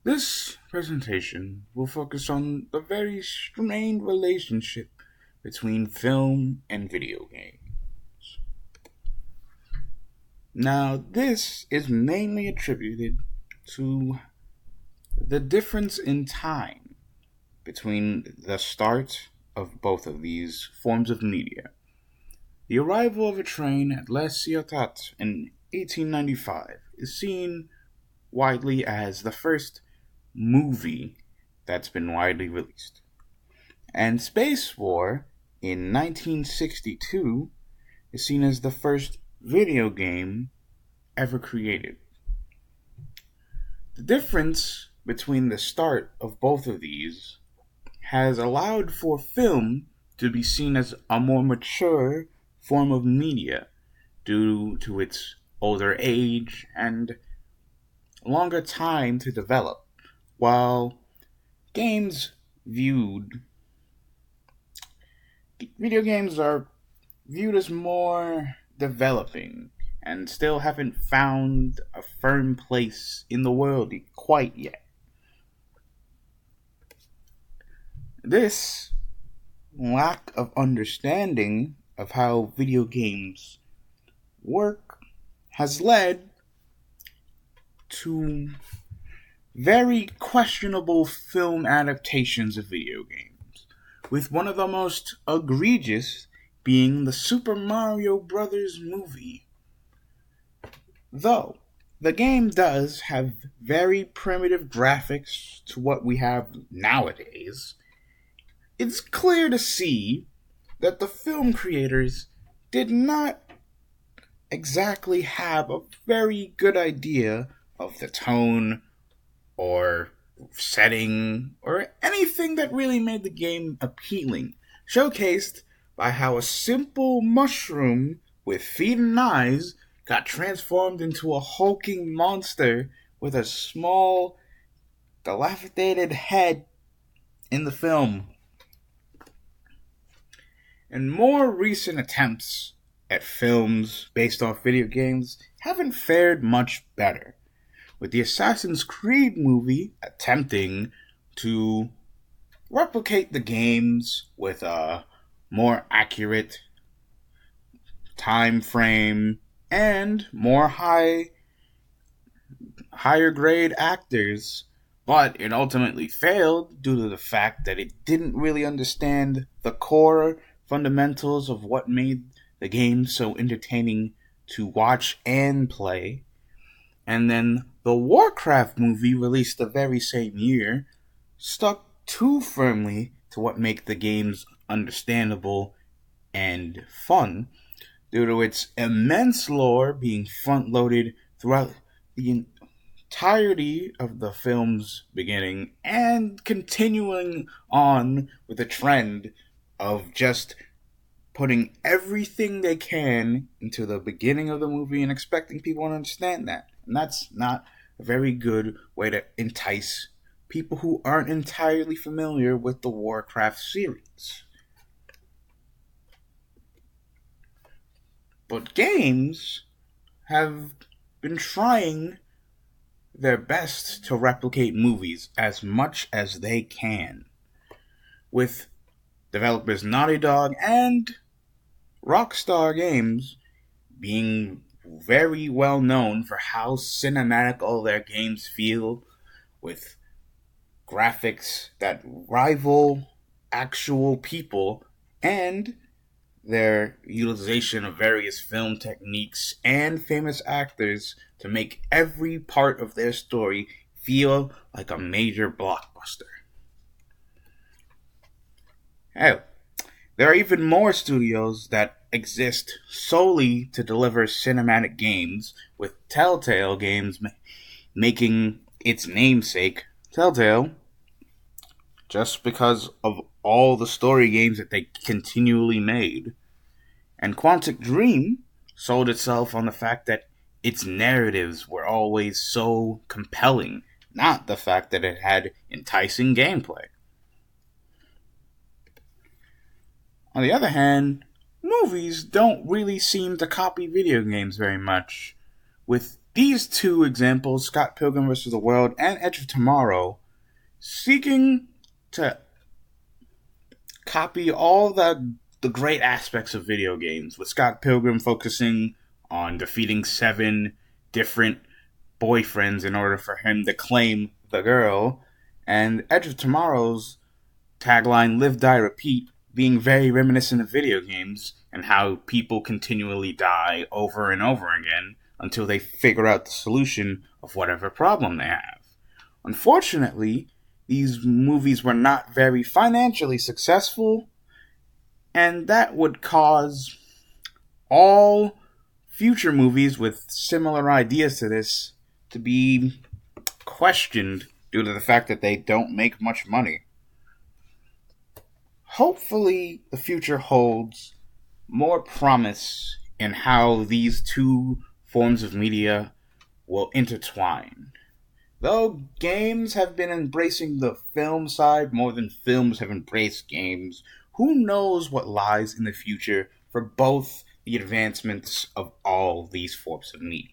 This presentation will focus on the very strained relationship between film and video games. Now, this is mainly attributed to the difference in time between the start of both of these forms of media. The arrival of a train at Les Ciotats in 1895 is seen widely as the first movie that's been widely released. And Space War in 1962 is seen as the first video game ever created. The difference between the start of both of these has allowed for film to be seen as a more mature form of media due to its older age and longer time to develop, while games viewed video games are viewed as more developing and still haven't found a firm place in the world quite yet. This lack of understanding of how video games work has led to very questionable film adaptations of video games, with one of the most egregious being the Super Mario Bros. Movie. Though, the game does have very primitive graphics to what we have nowadays, it's clear to see that the film creators did not exactly have a very good idea of the tone or setting or anything that really made the game appealing, showcased by how a simple mushroom with feet and eyes got transformed into a hulking monster with a small, dilapidated head in the film. And more recent attempts at films based off video games haven't fared much better, with the Assassin's Creed movie attempting to replicate the games with a more accurate time frame and more higher grade actors, but it ultimately failed due to the fact that it didn't really understand the core fundamentals of what made the game so entertaining to watch and play. And then the Warcraft movie, released the very same year, stuck too firmly to what made the games understandable and fun, due to its immense lore being front-loaded throughout the entirety of the film's beginning and continuing on with a trend of just putting everything they can into the beginning of the movie and expecting people to understand that. And that's not a very good way to entice people who aren't entirely familiar with the Warcraft series. But games have been trying their best to replicate movies as much as they can, with developers Naughty Dog and Rockstar Games being very well known for how cinematic all their games feel, with graphics that rival actual people and their utilization of various film techniques and famous actors to make every part of their story feel like a major blockbuster. Hell, there are even more studios that exist solely to deliver cinematic games, with Telltale Games making its namesake Telltale, just because of all the story games that they continually made. And Quantic Dream sold itself on the fact that its narratives were always so compelling, not the fact that it had enticing gameplay. On the other hand, movies don't really seem to copy video games very much, with these two examples, Scott Pilgrim vs. the World and Edge of Tomorrow, seeking to copy all the great aspects of video games, with Scott Pilgrim focusing on defeating 7 different boyfriends in order for him to claim the girl, and Edge of Tomorrow's tagline, Live, Die, Repeat, being very reminiscent of video games and how people continually die over and over again until they figure out the solution of whatever problem they have. Unfortunately, these movies were not very financially successful, and that would cause all future movies with similar ideas to this to be questioned due to the fact that they don't make much money. Hopefully, the future holds more promise in how these two forms of media will intertwine. Though games have been embracing the film side more than films have embraced games, who knows what lies in the future for both the advancements of all these forms of media.